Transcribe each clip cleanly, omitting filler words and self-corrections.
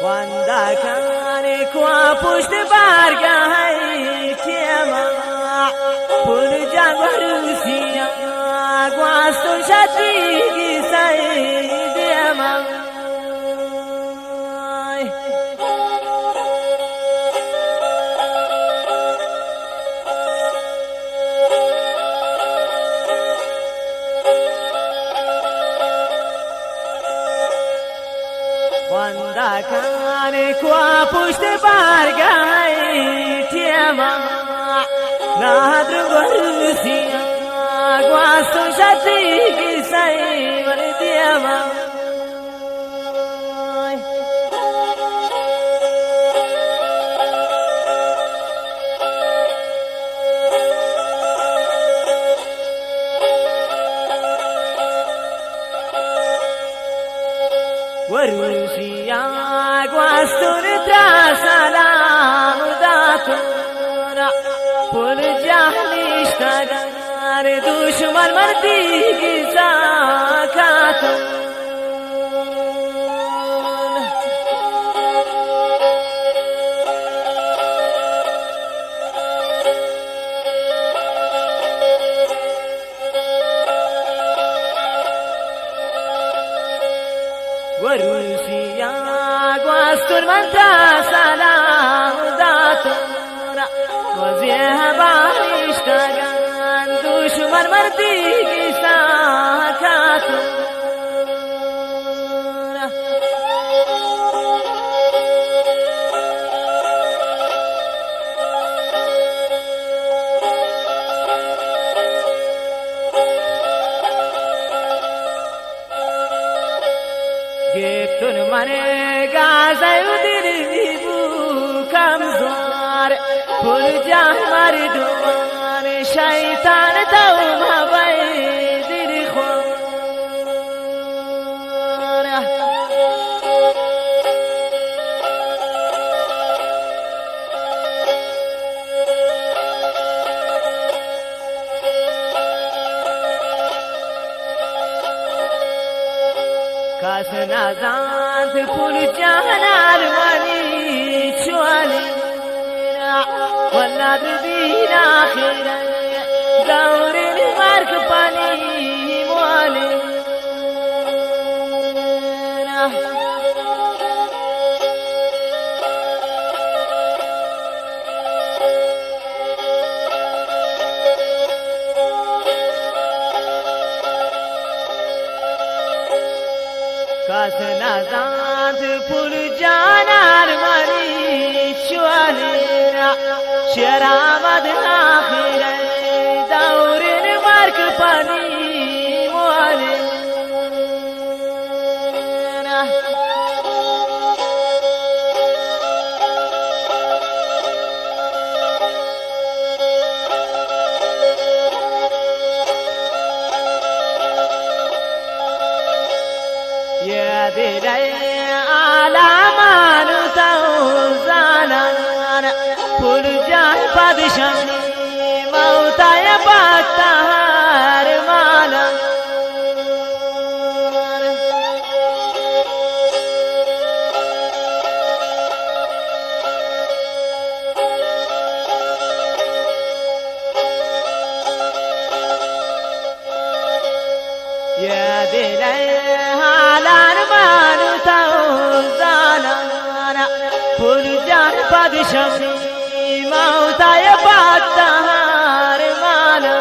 واندا کانی کوا پشت برگاهی تیما پول جان روسیا گواستون شدیگی سای دیما واندا کانی کوا پشت برگاهی تیما نادر روسیا گواستون شدیگی سای دیما وروسیا گواستون ترا سلام داتورا پول جهلیش تگر دشمن مردی زکاتون وروسیا گواستون من تا سلام داتورا وزیه باریش تگن دشمن مردی ساکاتورا گفتون من گازای دلی بو کمزار پول جان مردمان شیطان تو مبای دل خور کاس نزند پول جان آرمانی چوالی ولاد دین آخر دور مرک پانی موالی کاس نزند پول جان آرمانی چوالی شیر آمد آخر دور مرک پانی موالی يا دلي عالمان توزانا پول جان پادشانی موتای بختار مالا يا دلي پول جان پادشانی موتای بختار مالا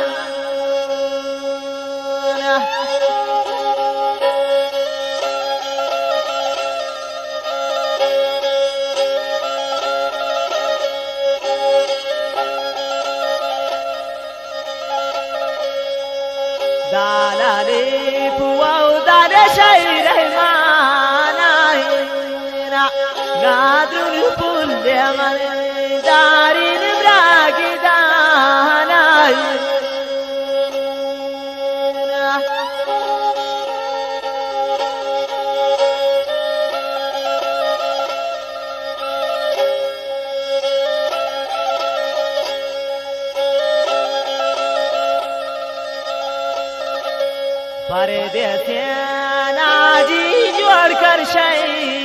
دلالی پواو دل شیر ماناینا نادر پول من دارین براگی داناینا परदेसियां नाजी जोड़ कर शई